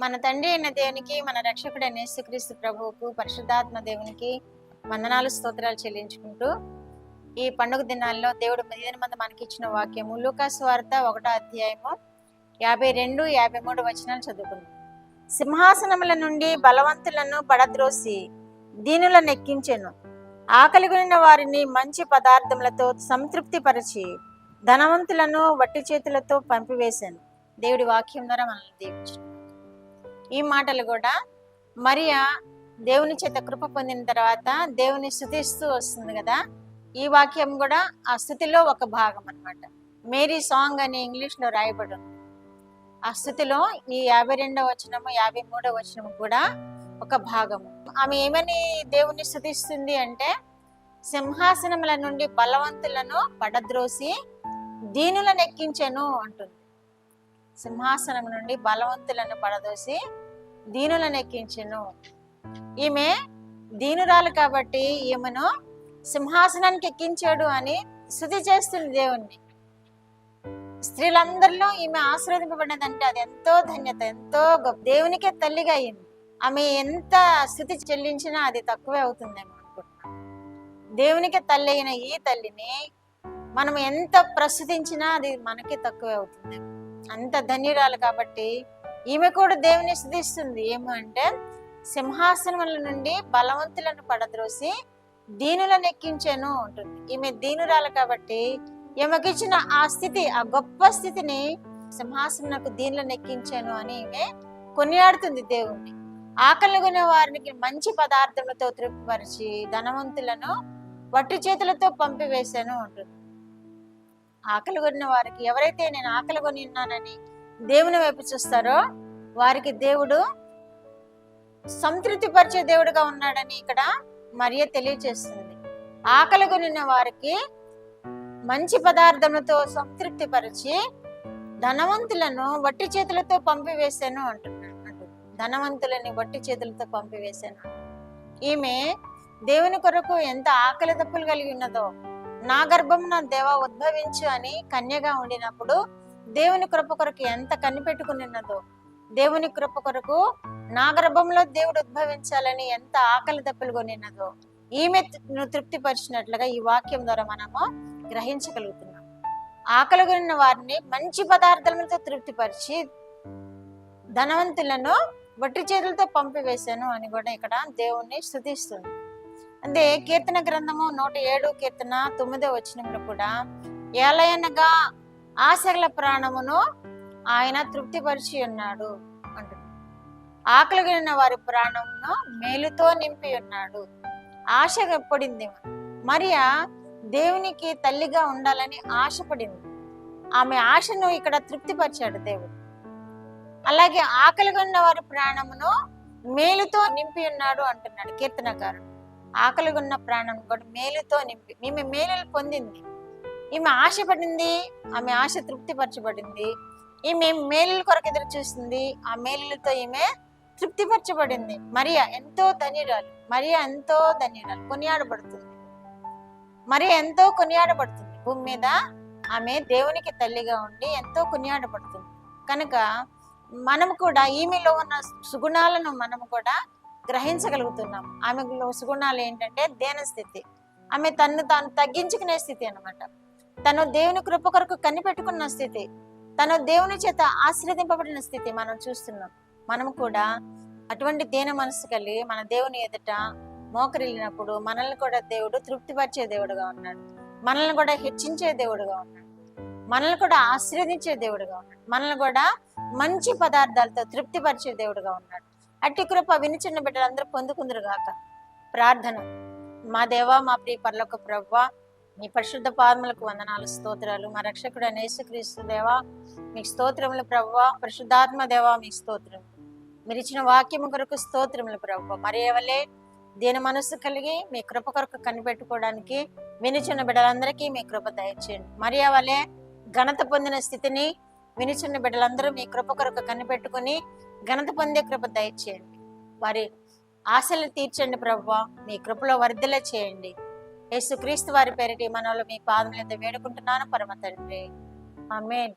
మన తండ్రి అయిన దేవునికి, మన రక్షకుడైన యేసుక్రీస్తు ప్రభువుకు, పరిశుద్ధాత్మ దేవునికి వందనాలు స్తోత్రాలు చెల్లించుకుంటూ ఈ పండుగ దినాల్లో దేవుడు మంది మనకి ఇచ్చిన వాక్యము లూకాసు వార్త 1వ అధ్యాయము 52, 53 వచనాలు చదువుకుందాం. సింహాసనముల నుండి బలవంతులను పడద్రోసి దీనులను ఎక్కించెను, ఆకలిగొనిన వారిని మంచి పదార్థములతో సంతృప్తిపరిచి ధనవంతులను వట్టి చేతులతో పంపివేశాను. దేవుడి వాక్యం ద్వారా మనల్ని దీవించు. ఈ మాటలు కూడా మరియా దేవుని చేత కృప పొందిన తర్వాత దేవుని స్తుతిస్తూ వస్తుంది కదా. ఈ వాక్యం కూడా ఆ స్తుతిలో ఒక భాగం అన్నమాట. మేరీ సాంగ్ అని ఇంగ్లీష్లో రాయబడి ఉంది. ఆ స్తుతిలో ఈ 52వ వచనము 53వ వచనము కూడా ఒక భాగము. ఆమె ఏమని దేవుని స్తుతిస్తుంది అంటే, సింహాసనముల నుండి బలవంతులను పడద్రోసి దీనులను ఎక్కించెను అంటుంది. సింహాసనం నుండి బలవంతులను పడదోసి దీనులను ఎక్కించెను. ఈమె దీనురాలు కాబట్టి ఈమెను సింహాసనానికి ఎక్కించాడు అని స్తుతి చేస్తుంది దేవుణ్ణి. స్త్రీలందరిలో ఈమె ఆశీర్వదింపబడినదంటే అది ఎంతో ధన్యత, ఎంతో గొప్ప. దేవునికే తల్లిగా అయింది. ఆమె ఎంత స్థుతి చెల్లించినా అది తక్కువే అవుతుందేమో అనుకుంటున్నాను. దేవునికి తల్లి అయిన ఈ తల్లిని మనం ఎంత ప్రస్తుతించినా అది మనకి తక్కువే అవుతుంది. అంత ధన్యురాలు కాబట్టి ఈమె కూడా దేవుని స్తుతిస్తుంది. ఏమంటే, సింహాసనముల నుండి బలవంతులను పడద్రోసి దీనులను ఎక్కించాను అంటుంది. ఈమె దీనురాలు కాబట్టి ఈమెకిచ్చిన ఆ స్థితి, ఆ గొప్ప స్థితిని, సింహాసనకు దీనులను ఎక్కించాను అని ఈమె కొనియాడుతుంది దేవుణ్ణి. ఆకలిగొనే వారికి మంచి పదార్థములతో తృప్తిపరిచి ధనవంతులను వట్టి చేతులతో పంపివేశాను అంటుంది. ఆకలిగొన్న వారికి, ఎవరైతే నేను ఆకలిగొని ఉన్నానని దేవుని వైపు చూస్తారో వారికి దేవుడు సంతృప్తిపరిచే దేవుడుగా ఉన్నాడని ఇక్కడ మరియ తెలియచేస్తుంది. ఆకలిగొనిన వారికి మంచి పదార్థములతో సంతృప్తిపరిచి ధనవంతులను వట్టి చేతులతో పంపివేశాను అంటున్నాడు. ధనవంతులని వట్టి చేతులతో పంపివేశాను. ఈమె దేవుని కొరకు ఎంత ఆకలి తప్పులు కలిగి ఉన్నదో, నా గర్భమున దేవా ఉద్భవించు అని కన్యగా ఉండినప్పుడు దేవుని కృప కొరకు ఎంత కనిపెట్టుకుని ఉన్నదో, దేవుని కృప కొరకు నా గర్భంలో దేవుడు ఉద్భవించాలని ఎంత ఆకలి దప్పులు కొనిన్నదో ఈమె తృప్తిపరిచినట్లుగా ఈ వాక్యం ద్వారా మనము గ్రహించగలుగుతున్నాం. ఆకలి కొనిన వారిని మంచి పదార్థాలతో తృప్తిపరిచి ధనవంతులను వట్టి చేతులతో పంపివేశాను అని కూడా ఇక్కడ దేవుణ్ణి స్తుతిస్తుంది. అంటే కీర్తన గ్రంథము 107 కీర్తన 9వ వచనంలో కూడా, ఏలయనగా ఆశగల ప్రాణమును ఆయన తృప్తిపరిచి ఉన్నాడు అంటుంది. ఆకలి కలిగిన వారి ప్రాణమును మేలుతో నింపి ఉన్నాడు. ఆశ పడింది మరియా, దేవునికి తల్లిగా ఉండాలని ఆశపడింది. ఆమె ఆశను ఇక్కడ తృప్తిపరిచాడు దేవుడు. అలాగే ఆకలి కలిగిన వారి ప్రాణమును మేలుతో నింపి ఉన్నాడు అంటున్నాడు కీర్తనకారుడు. ఆకలి ఉన్న ప్రాణం కూడా మేలుతో నింపి, ఈమె మేలులు పొందింది. ఈమె ఆశపడింది, ఆమె ఆశ తృప్తిపరచబడింది. ఈమె మేలుల కొరకు ఎదురు చూస్తుంది, ఆ మేలులతో ఈమె తృప్తిపరచబడింది. మరియా ఎంతో ధన్యురాలు, మరియా ఎంతో ధన్యురాలు, కొనియాడబడుతుంది. మరియా ఎంతో కొనియాడబడుతుంది భూమి మీద. ఆమె దేవునికి తల్లిగా ఉండి ఎంతో కొనియాడబడుతుంది. కనుక మనము కూడా ఈమెలో ఉన్న సుగుణాలను మనము కూడా గ్రహించగలుగుతున్నాం. ఆమెలో సుగుణాలు ఏంటంటే దేనస్థితి, ఆమె తను తాను తగ్గించుకునే స్థితి అన్నమాట. తను దేవుని కృప కొరకు కనిపెట్టుకున్న స్థితి, తను దేవుని చేత ఆశీర్వదింపబడిన స్థితి మనం చూస్తున్నాం. మనము కూడా అటువంటి దేన మనసు కలిగి మన దేవుని ఎదుట మోకరిల్లినప్పుడు మనల్ని కూడా దేవుడు తృప్తిపరిచే దేవుడుగా ఉన్నాడు. మనల్ని కూడా హెచ్చించే దేవుడుగా ఉన్నాడు. మనల్ని కూడా ఆశీర్వదించే దేవుడుగా ఉన్నాడు. మనల్ని కూడా మంచి పదార్థాలతో తృప్తిపరిచే దేవుడుగా ఉన్నాడు. అట్టి కృప వినిచిన్న బిడ్డలందరూ పొందుకుందరుగాక. ప్రార్థన. మా దేవా, మా ప్రియ పరలోక ప్రభువా, మీ పరిశుద్ధ పాదములకు వందనాలు, స్తోత్రాలు. మా రక్షకుడైన యేసుక్రీస్తు దేవా మీకు స్తోత్రములు ప్రభువా. పరిశుద్ధాత్మ దేవా మీకు స్తోత్రం. మీరు ఇచ్చిన వాక్యము కొరకు స్తోత్రములు ప్రభువా. మరి ఎవలే దేని మనస్సు కలిగి మీ కృప కొరకు కనిపెట్టుకోవడానికి వినిచున్న బిడ్డలందరికీ మీ కృప దయచేయండి. మరి ఎవలే ఘనత పొందిన స్థితిని వినిచున్న బిడ్డలందరూ మీ కృప కొరకు కనిపెట్టుకుని ఘనత పొందే కృప దయచేయండి. వారి ఆశలు తీర్చండి ప్రభువా. మీ కృపలో వర్ధిల్ల చేయండి. యేసుక్రీస్తు వారి పేరిట మనలో మీ పాదముల యందు వేడుకుంటున్నాను పరమ తండ్రి. ఆమేన్.